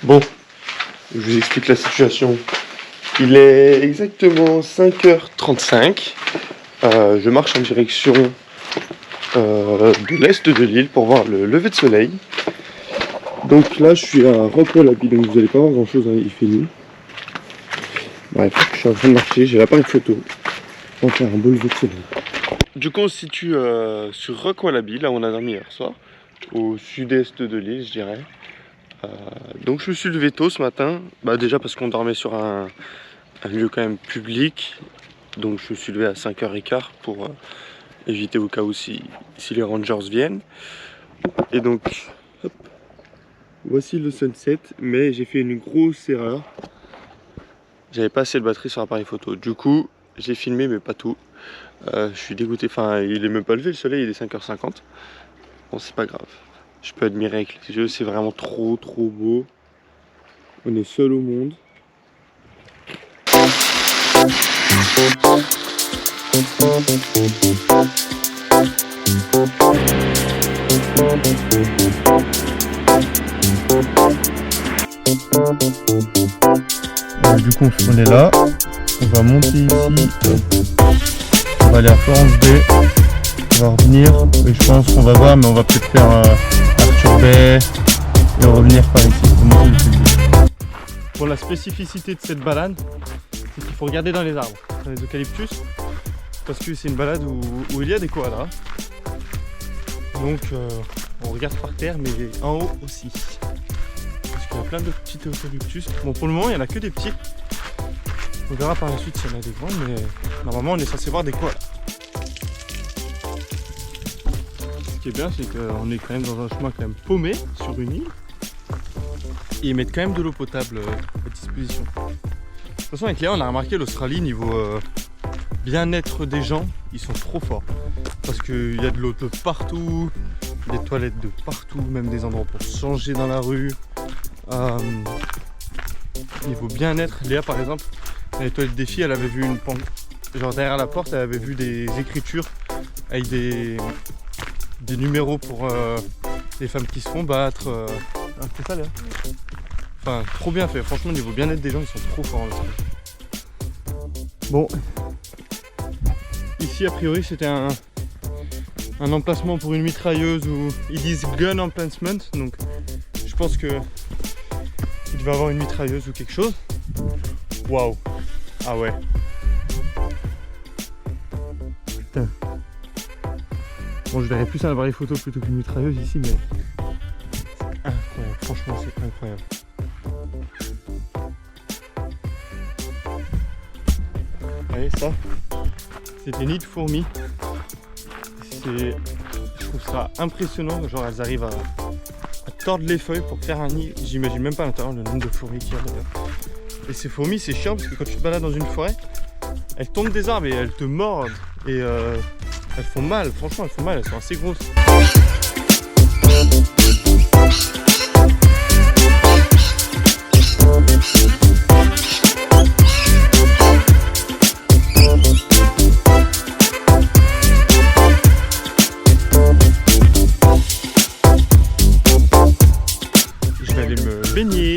Bon, je vous explique la situation. Il est exactement 5h35. Je marche en direction de l'est de l'île pour voir le lever de soleil. Donc là, je suis à Roque-Wallaby, donc vous n'allez pas voir grand chose, hein, il fait nuit. Bref, je suis en train de marcher, j'ai l'appareil photo. On va faire un beau lever de soleil. Du coup, on se situe sur Roque-Wallaby, là où on a dormi hier soir, au sud-est de l'île, je dirais. Donc je me suis levé tôt ce matin, déjà parce qu'on dormait sur un lieu quand même public. Donc je me suis levé à 5h15 pour éviter au cas où si les rangers viennent. Et donc, hop, voici le sunset, mais j'ai fait une grosse erreur. J'avais pas assez de batterie sur l'appareil photo. Du coup, j'ai filmé mais pas tout. Je suis dégoûté, enfin il est même pas levé le soleil, il est 5h50. Bon, c'est pas grave. Je peux admirer avec les yeux, c'est vraiment trop beau. On est seul au monde. Du coup, on est là. On va monter ici. On va aller à Florence Bay. On va revenir. Et je pense qu'on va voir, mais on va peut-être faire Arthur Bay et revenir par ici. Bon, la spécificité de cette balade, c'est qu'il faut regarder dans les arbres, dans les eucalyptus, parce que c'est une balade où il y a des koalas. Donc on regarde par terre, mais en haut aussi. Parce qu'il y a plein de petits eucalyptus. Bon, pour le moment, il n'y en a que des petits. On verra par la suite s'il y en a des grands, mais normalement, on est censé voir des koalas. Ce qui est bien, c'est qu'on est quand même dans un chemin quand même paumé sur une île. Et ils mettent quand même de l'eau potable à disposition. De toute façon, avec Léa, on a remarqué l'Australie, niveau bien-être des gens, ils sont trop forts. Parce qu'il y a de l'eau de partout, des toilettes de partout, même des endroits pour se changer dans la rue. Niveau bien-être, Léa par exemple, dans les toilettes des filles, elle avait vu une pente. Genre derrière la porte, elle avait vu des écritures avec des numéros pour les femmes qui se font battre. C'est ça Léa. Enfin, trop bien fait. Franchement, niveau bien-être des gens, ils sont trop forts. Bon. Ici, a priori, c'était un emplacement pour une mitrailleuse où ils disent gun emplacement. Donc, je pense que il devait avoir une mitrailleuse ou quelque chose. Waouh. Ah ouais. Putain. Bon, je verrais plus un appareil photo plutôt qu'une mitrailleuse ici, mais c'est incroyable. Franchement, c'est incroyable. Voyez ça, c'est des nids de fourmis. Je trouve ça impressionnant, genre elles arrivent à tordre les feuilles pour faire un nid. J'imagine même pas à l'intérieur le nombre de fourmis qu'il y a d'ailleurs. Et ces fourmis, c'est chiant parce que quand tu te balades dans une forêt, elles tombent des arbres et elles te mordent. Et elles font mal, franchement elles font mal, elles sont assez grosses. Baigner.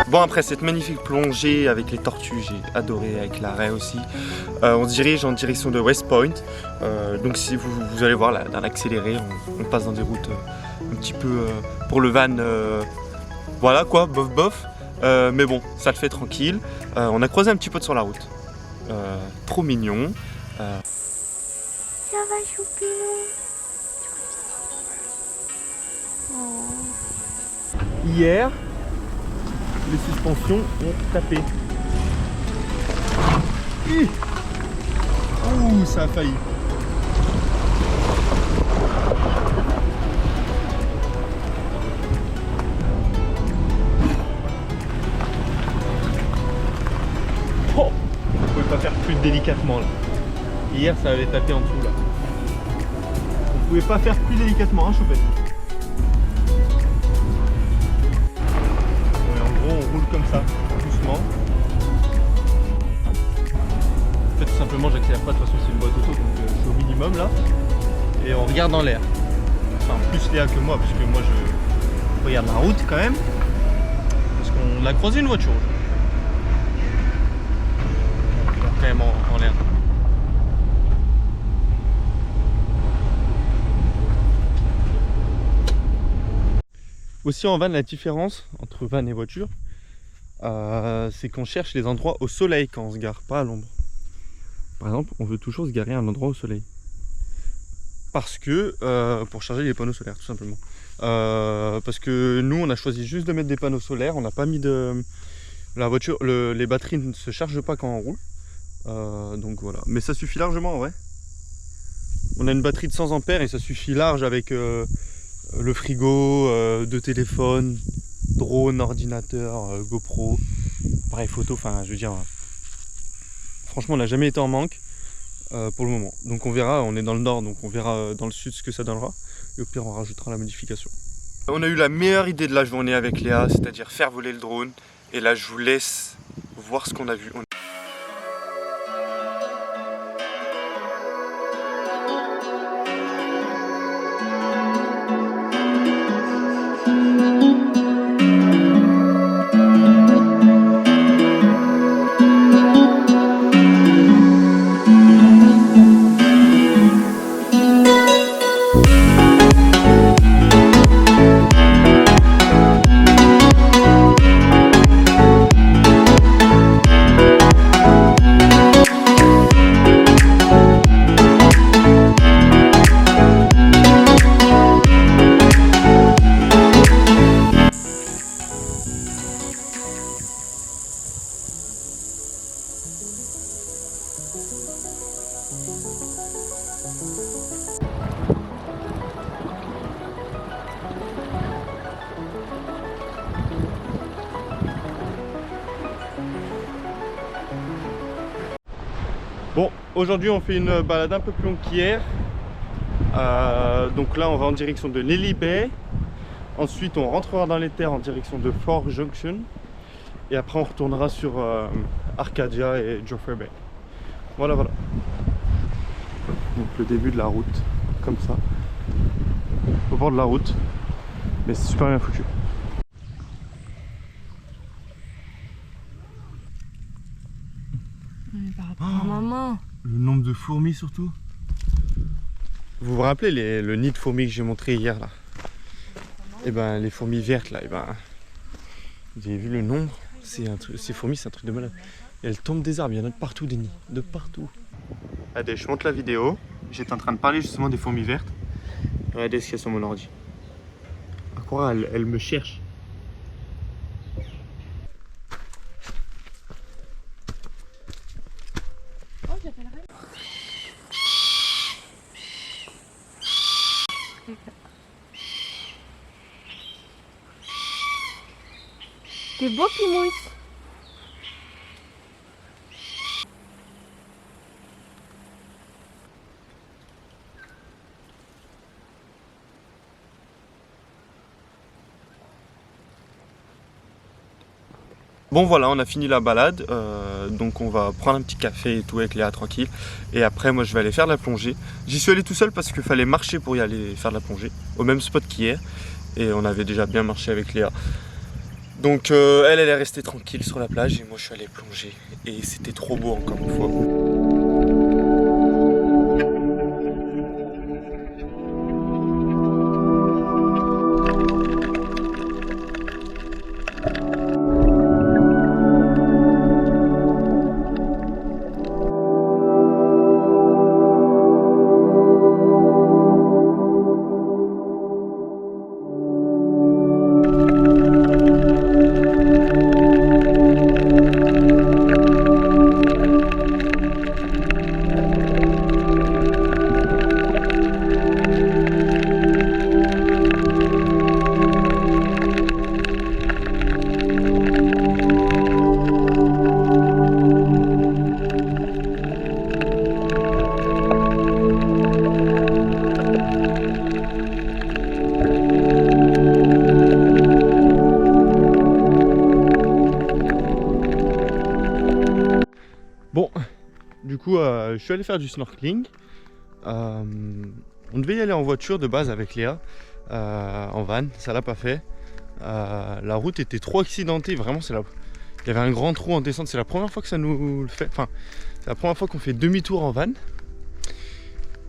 Bon, après cette magnifique plongée avec les tortues, j'ai adoré, avec la raie aussi, on se dirige en direction de West Point. Donc si vous allez voir là, dans l'accéléré, on passe dans des routes un petit peu pour le van, voilà quoi, bof bof. Mais bon, ça le fait tranquille. On a croisé un petit pote sur la route. trop mignon. Ça va, Choupilou. Hier, les suspensions ont tapé. Ouh, ça a failli. Oh, on pouvait pas faire plus délicatement là. Hier, ça avait tapé en dessous là. On pouvait pas faire plus délicatement, hein, Choupette. On roule comme ça, doucement. En fait, tout simplement, j'accélère pas, de toute façon, c'est une boîte auto, donc je suis au minimum là. Et on regarde dans l'air. Enfin, plus Léa que moi, parce que moi je regarde la route quand même. Parce qu'on a croisé une voiture aujourd'hui. On regarde quand même en l'air. Aussi en van, la différence entre van et voiture, c'est qu'on cherche les endroits au soleil quand on se gare, pas à l'ombre. Par exemple, on veut toujours se garer à un endroit au soleil. Parce que, pour charger les panneaux solaires, tout simplement. Parce que nous, on a choisi juste de mettre des panneaux solaires, on n'a pas mis de... La voiture, les batteries ne se chargent pas quand on roule. Donc voilà. Mais ça suffit largement en vrai. On a une batterie de 100 ampères et ça suffit large avec le frigo, deux téléphones, drone, ordinateur, GoPro, appareil photo, enfin je veux dire, franchement on n'a jamais été en manque pour le moment. Donc on verra, on est dans le nord, donc on verra dans le sud ce que ça donnera. Et au pire on rajoutera la modification. On a eu la meilleure idée de la journée avec Léa, c'est-à-dire faire voler le drone. Et là je vous laisse voir ce qu'on a vu. Bon, aujourd'hui on fait une balade un peu plus longue qu'hier. Donc là on va en direction de Lily Bay. Ensuite on rentrera dans les terres en direction de Fort Junction. Et après on retournera sur Arcadia et Joffrey Bay. Voilà, voilà. Donc le début de la route, comme ça. Au bord de la route. Mais c'est super bien foutu. Par rapport à maman. Le nombre de fourmis surtout. Vous vous rappelez le nid de fourmis que j'ai montré hier là? Et ben les fourmis vertes là, et ben vous avez vu le nombre? Ces fourmis c'est un truc de malade. Et elles tombent des arbres, il y en a de partout des nids, de partout. Regardez, je monte la vidéo. J'étais en train de parler justement des fourmis vertes. Regardez ce qu'il y a sur mon ordi. À quoi elle me cherche. T'es beau, Pimousse. Bon voilà, on a fini la balade, donc on va prendre un petit café et tout avec Léa tranquille. Et après moi je vais aller faire de la plongée. J'y suis allé tout seul parce qu'il fallait marcher pour y aller faire de la plongée, au même spot qu'hier. Et on avait déjà bien marché avec Léa. Donc elle est restée tranquille sur la plage et moi je suis allé plonger. Et c'était trop beau encore une fois. je suis allé faire du snorkeling. On devait y aller en voiture de base avec Léa, en van, ça l'a pas fait. La route était trop accidentée, vraiment il y avait un grand trou en descente, c'est la première fois que ça nous le fait, enfin c'est la première fois qu'on fait demi-tour en van.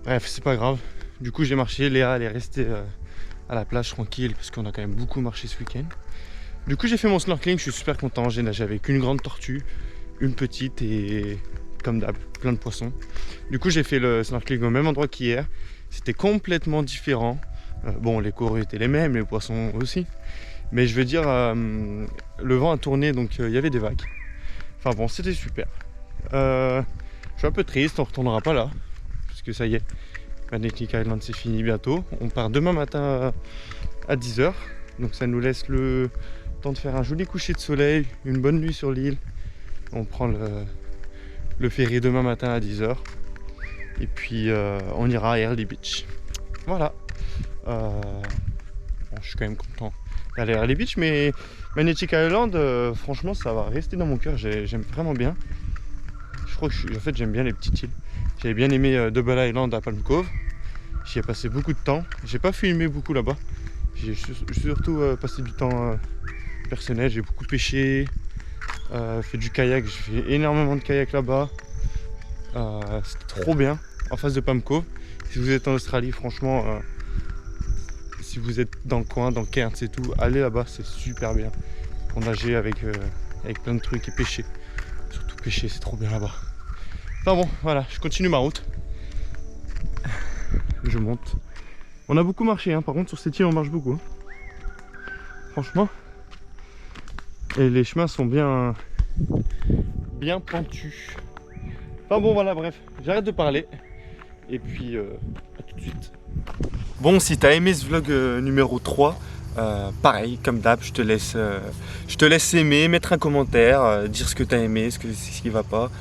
Bref, c'est pas grave, du coup j'ai marché, Léa elle est restée à la plage tranquille parce qu'on a quand même beaucoup marché ce week-end. Du coup j'ai fait mon snorkeling, je suis super content, j'ai nagé avec une grande tortue, une petite et comme d'hab, plein de poissons. Du coup j'ai fait le snorkeling au même endroit qu'hier, c'était complètement différent. Bon, les coraux étaient les mêmes, les poissons aussi. Mais je veux dire, le vent a tourné, donc il y avait des vagues. Enfin bon, c'était super. Je suis un peu triste, on ne retournera pas là. Parce que ça y est, Magnetic Island c'est fini bientôt. On part demain matin à 10 h. Donc ça nous laisse le temps de faire un joli coucher de soleil, une bonne nuit sur l'île. On prend le ferry demain matin à 10 h. Et puis on ira à Early Beach. Voilà. Bon, je suis quand même content d'aller à Early Beach, mais Magnetic Island, franchement, ça va rester dans mon cœur. J'aime vraiment bien. Je crois que en fait, j'aime bien les petites îles. J'avais bien aimé Double Island à Palm Cove. J'y ai passé beaucoup de temps. J'ai pas filmé beaucoup là-bas. J'ai surtout passé du temps personnel. J'ai beaucoup pêché, fait du kayak. J'ai fait énormément de kayak là-bas. C'était trop bien, en face de Palm Cove. Si vous êtes en Australie, franchement, si vous êtes dans le coin, dans Cairns et tout, allez là-bas, c'est super bien. Pour nager avec plein de trucs et pêcher. Surtout pêcher, c'est trop bien là-bas. Enfin bon, voilà, je continue ma route. Je monte. On a beaucoup marché, hein. Par contre sur cette île on marche beaucoup. Hein. Franchement. Et les chemins sont bien pentus. Enfin bon voilà, bref, j'arrête de parler. Et puis à tout de suite. Bon, si t'as aimé ce vlog numéro 3, pareil, comme d'hab, je te laisse aimer, mettre un commentaire, dire ce que t'as aimé, ce qui va pas.